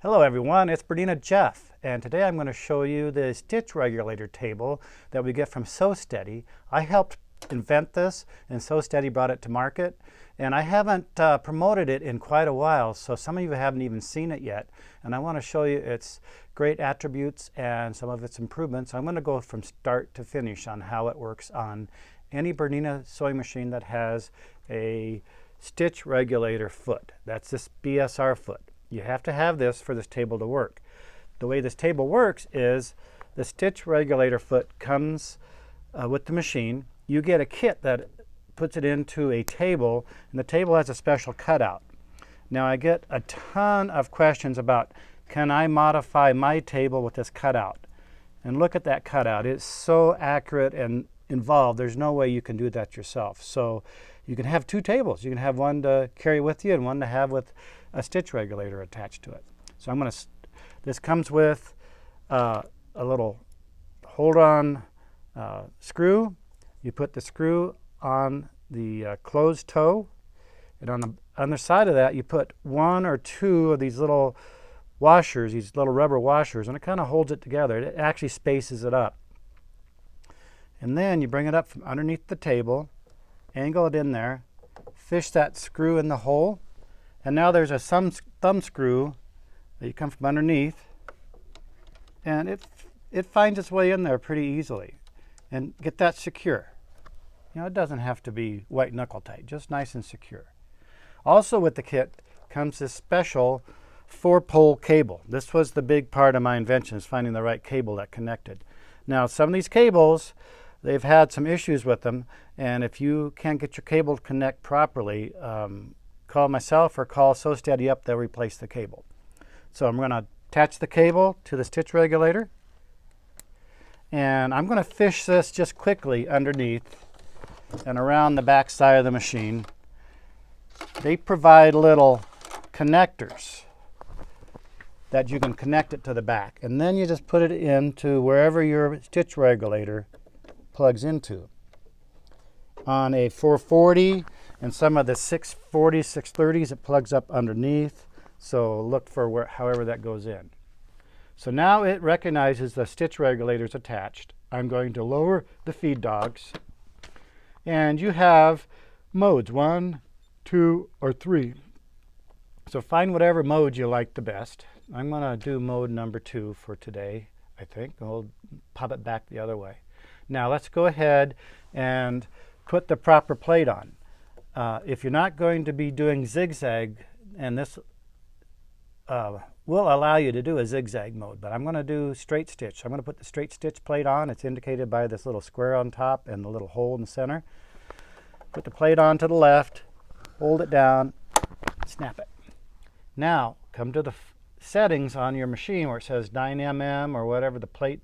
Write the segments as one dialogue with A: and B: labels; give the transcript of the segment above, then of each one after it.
A: Hello everyone, it's BERNINA Jeff, and today I'm going to show you the stitch regulator table that we get from Sew Steady. I helped invent this, and Sew Steady brought it to market, and I haven't promoted it in quite a while, so some of you haven't even seen it yet, and I want to show you its great attributes and some of its improvements. I'm going to go from start to finish on how it works on any BERNINA sewing machine that has a stitch regulator foot. That's this BSR foot. You have to have this for this table to work. The way this table works is the stitch regulator foot comes with the machine. You get a kit that puts it into a table, and the table has a special cutout. Now I get a ton of questions about, can I modify my table with this cutout? And look at that cutout. It's so accurate and involved. There's no way you can do that yourself. So you can have two tables. You can have one to carry with you and one to have with a stitch regulator attached to it. So I'm going to, this comes with a little hold-on screw. You put the screw on the closed toe, and on the other side of that you put one or two of these little washers, these little rubber washers, and it kind of holds it together. It actually spaces it up. And then you bring it up from underneath the table, angle it in there, fish that screw in the hole, and now there's a thumb screw that you come from underneath, and it finds its way in there pretty easily. And get that secure. You know, it doesn't have to be white knuckle tight, just nice and secure. Also with the kit comes this special 4-pole cable. This was the big part of my invention, is finding the right cable that connected. Now some of these cables, they've had some issues with them, and if you can't get your cable to connect properly, call myself or call Sew Steady up, they'll replace the cable. So I'm going to attach the cable to the stitch regulator, and I'm going to fish this just quickly underneath and around the back side of the machine. They provide little connectors that you can connect it to the back, and then you just put it into wherever your stitch regulator plugs into. On a 440 and some of the 640s, 630s, it plugs up underneath, so look for however that goes in. So now it recognizes the stitch regulator is attached. I'm going to lower the feed dogs, and you have modes, 1, 2, or 3. So find whatever mode you like the best. I'm going to do mode number 2 for today, I think. We'll pop it back the other way. Now let's go ahead and put the proper plate on. If you're not going to be doing zigzag, and this will allow you to do a zigzag mode, but I'm going to do straight stitch. I'm going to put the straight stitch plate on. It's indicated by this little square on top and the little hole in the center. Put the plate on to the left, hold it down, snap it. Now come to the settings on your machine where it says 9 mm or whatever the plate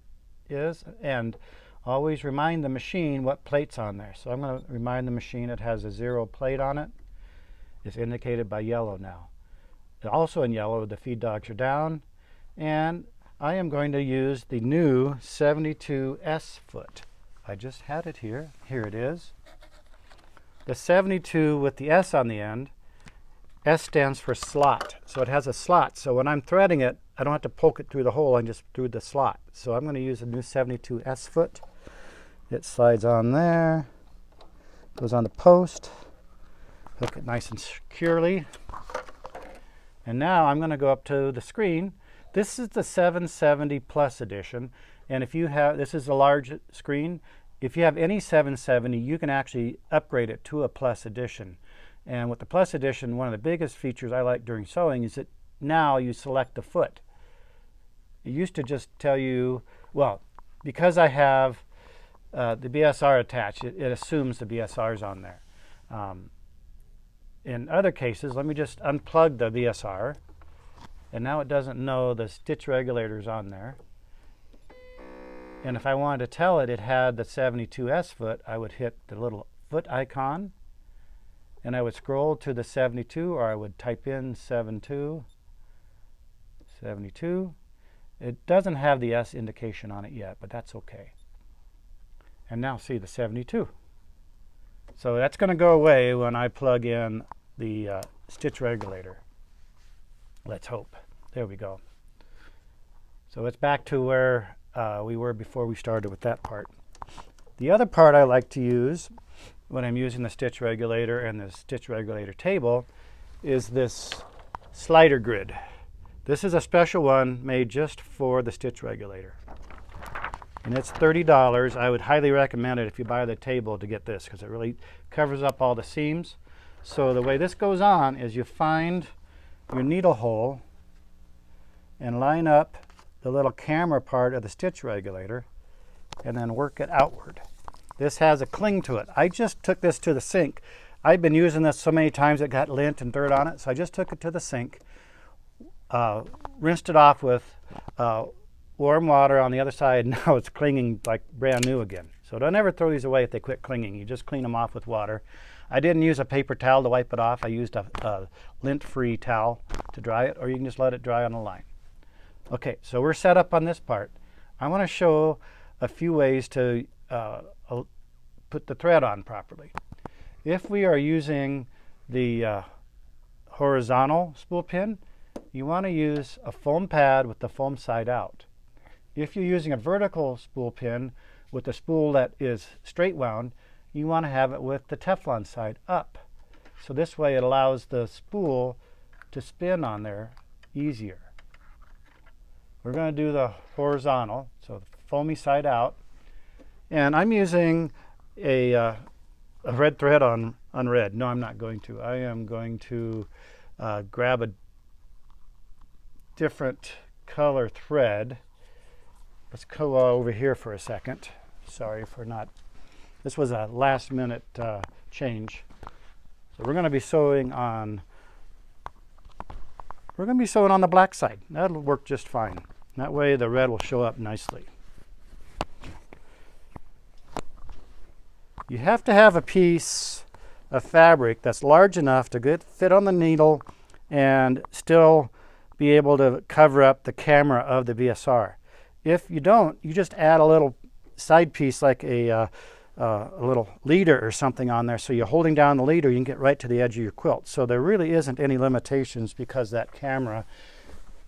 A: is, and always remind the machine what plate's on there. So I'm going to remind the machine it has a 0 plate on it. It's indicated by yellow now. Also in yellow, the feed dogs are down, and I am going to use the new 72S foot. I just had it here. Here it is. The 72 with the S on the end. S stands for slot, so it has a slot. So when I'm threading it, I don't have to poke it through the hole, I just through the slot. So I'm going to use a new 72S foot. It slides on there, goes on the post, hook it nice and securely. And now I'm going to go up to the screen. This is the 770 Plus edition, and if you have, this is a large screen. If you have any 770, you can actually upgrade it to a Plus edition. And with the Plus edition, one of the biggest features I like during sewing is that now you select the foot. It used to just tell you, well, because I have the BSR attached, it assumes the BSR is on there. In other cases, let me just unplug the BSR, and now it doesn't know the stitch regulator is on there. And if I wanted to tell it it had the 72S foot, I would hit the little foot icon, and I would scroll to the 72, or I would type in 72. It doesn't have the S indication on it yet, but that's okay. And now see the 72. So that's going to go away when I plug in the stitch regulator. Let's hope. There we go. So it's back to where we were before we started with that part. The other part I like to use when I'm using the stitch regulator and the stitch regulator table is this slider grid. This is a special one made just for the stitch regulator. And it's $30. I would highly recommend it if you buy the table to get this because it really covers up all the seams. So the way this goes on is you find your needle hole and line up the little camera part of the stitch regulator and then work it outward. This has a cling to it. I just took this to the sink. I've been using this so many times it got lint and dirt on it, so I just took it to the sink, rinsed it off with warm water on the other side. Now it's clinging like brand new again. So don't ever throw these away if they quit clinging. You just clean them off with water. I didn't use a paper towel to wipe it off. I used a lint-free towel to dry it, or you can just let it dry on the line. Okay, so we're set up on this part. I want to show a few ways to put the thread on properly. If we are using the horizontal spool pin, you want to use a foam pad with the foam side out. If you're using a vertical spool pin with a spool that is straight wound, you want to have it with the Teflon side up. So this way it allows the spool to spin on there easier. We're going to do the horizontal, so the foamy side out. And I'm using a red thread on red. No, I'm not going to. I am going to grab a different color thread. Let's go over here for a second. Sorry for not. This was a last minute change. So we're going to be sewing on. We're going to be sewing on the black side. That'll work just fine. That way the red will show up nicely. You have to have a piece of fabric that's large enough to fit on the needle and still be able to cover up the camera of the VSR. If you don't, you just add a little side piece like a little leader or something on there. So you're holding down the leader, you can get right to the edge of your quilt. So there really isn't any limitations because that camera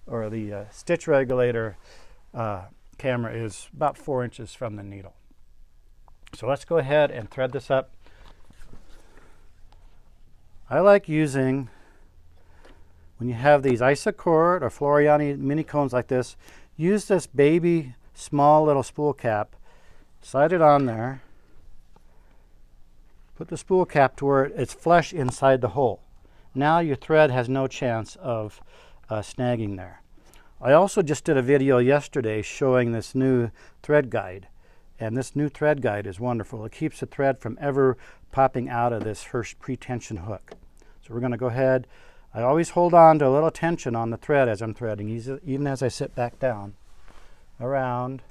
A: or the stitch regulator camera is about 4 inches from the needle. So let's go ahead and thread this up. I like using, when you have these Isacord or Floriani mini cones like this, use this baby small little spool cap, slide it on there, put the spool cap to where it's flush inside the hole. Now your thread has no chance of snagging there. I also just did a video yesterday showing this new thread guide. And this new thread guide is wonderful. It keeps the thread from ever popping out of this first pre-tension hook. So we're going to go ahead. I always hold on to a little tension on the thread as I'm threading, even as I sit back down. Around,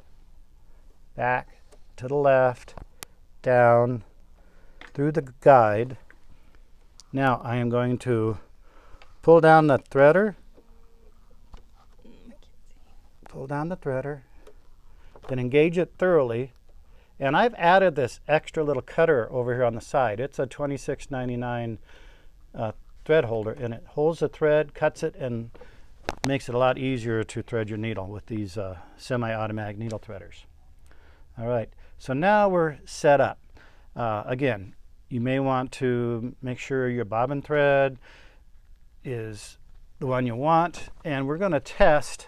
A: back, to the left, down, through the guide. Now I am going to pull down the threader. Pull down the threader. Then engage it thoroughly. And I've added this extra little cutter over here on the side. It's a $26.99 thread holder, and it holds the thread, cuts it, and makes it a lot easier to thread your needle with these semi-automatic needle threaders. All right, so now we're set up. Again, you may want to make sure your bobbin thread is the one you want, and we're going to test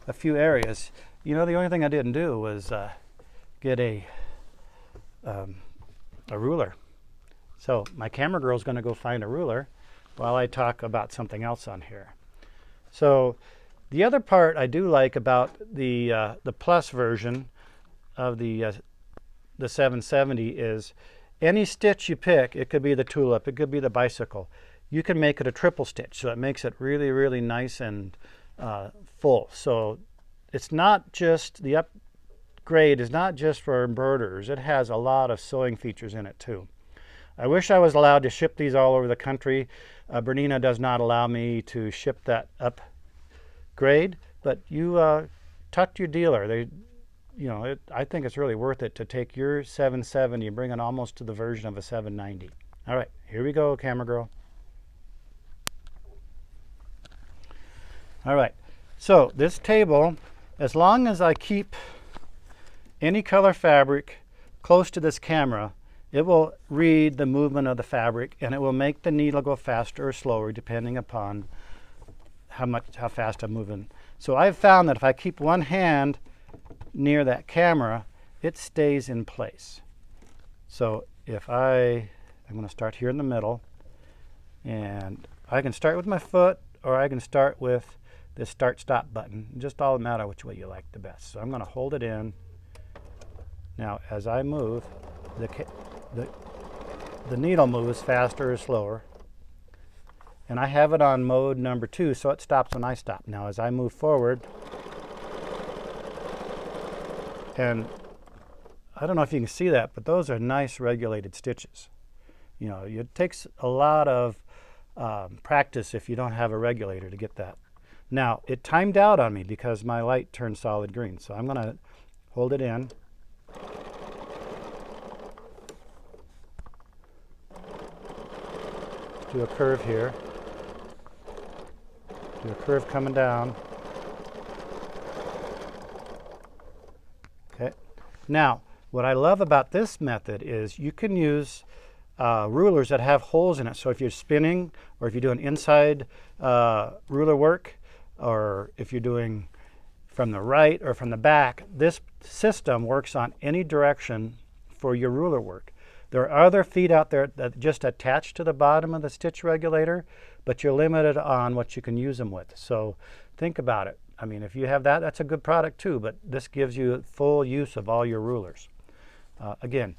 A: a few areas. You know, the only thing I didn't do was get a ruler. So my camera girl is going to go find a ruler while I talk about something else on here. So the other part I do like about the plus version of the 770 is any stitch you pick, it could be the tulip, it could be the bicycle, you can make it a triple stitch, so it makes it really, really nice and full. So it's not just, the upgrade is not just for embroiderers. It has a lot of sewing features in it too. I wish I was allowed to ship these all over the country. Bernina does not allow me to ship that upgrade, but you talk to your dealer. I think it's really worth it to take your 770 and bring it almost to the version of a 790. All right, here we go, camera girl. All right, so this table as long as I keep any color fabric close to this camera, it will read the movement of the fabric, and it will make the needle go faster or slower depending upon how fast I'm moving. So I've found that if I keep one hand near that camera, it stays in place. So if I'm going to start here in the middle, and I can start with my foot, or I can start with this start-stop button. Just all matter which way you like the best. So I'm going to hold it in. Now, as I move, the needle moves faster or slower. And I have it on mode number 2, so it stops when I stop. Now, as I move forward, and I don't know if you can see that, but those are nice regulated stitches. You know, it takes a lot of practice if you don't have a regulator to get that. Now, it timed out on me because my light turned solid green. So I'm going to hold it in. Do a curve here. Do a curve coming down. Okay. Now, what I love about this method is you can use rulers that have holes in it. So if you're spinning, or if you're doing inside ruler work, or if you're doing from the right or from the back, this system works on any direction for your ruler work. There are other feet out there that just attach to the bottom of the stitch regulator, but you're limited on what you can use them with. So think about it. I mean, if you have that, that's a good product too, but this gives you full use of all your rulers. Again,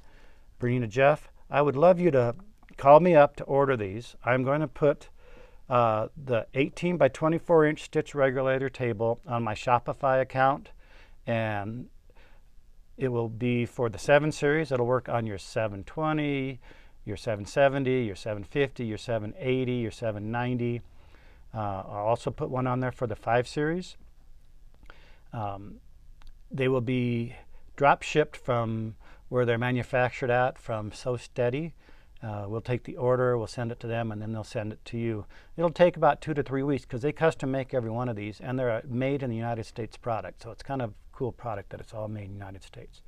A: BERNINA Jeff, I would love you to call me up to order these. I'm going to put the 18 by 24 inch stitch regulator table on my Shopify account, and it will be for the 7 series. It'll work on your 720, your 770, your 750, your 780, your 790. I'll also put one on there for the 5 series. They will be drop shipped from where they're manufactured at, from So Steady. We'll take the order, we'll send it to them, and then they'll send it to you. It'll take about 2 to 3 weeks because they custom make every one of these, and they're a made in the United States product. So it's kind of a cool product that it's all made in the United States.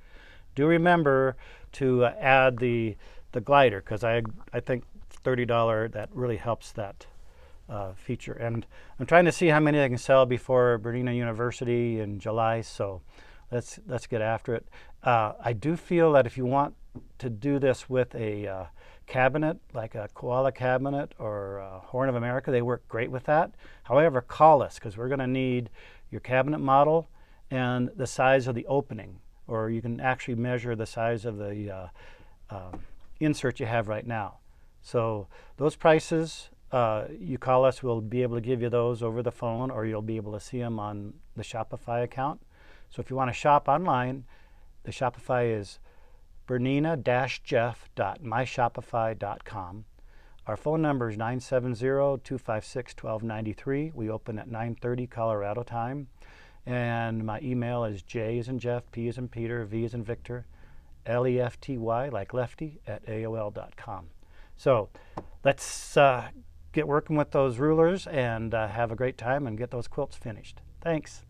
A: Do remember to add the glider, because I think $30, that really helps that feature. And I'm trying to see how many I can sell before Bernina University in July, so let's get after it. I do feel that if you want to do this with a cabinet, like a koala cabinet or a Horn of America, they work great with that. However, call us, because we're going to need your cabinet model and the size of the opening, or you can actually measure the size of the insert you have right now. So those prices, you call us, we'll be able to give you those over the phone, or you'll be able to see them on the Shopify account. So if you want to shop online, the Shopify is bernina-jeff.myshopify.com. Our phone number is 970-256-1293. We open at 9:30 Colorado time. And my email is J as in Jeff, P as in Peter, V as in Victor, LEFTY, like lefty, at AOL.com. So let's get working with those rulers and have a great time and get those quilts finished. Thanks.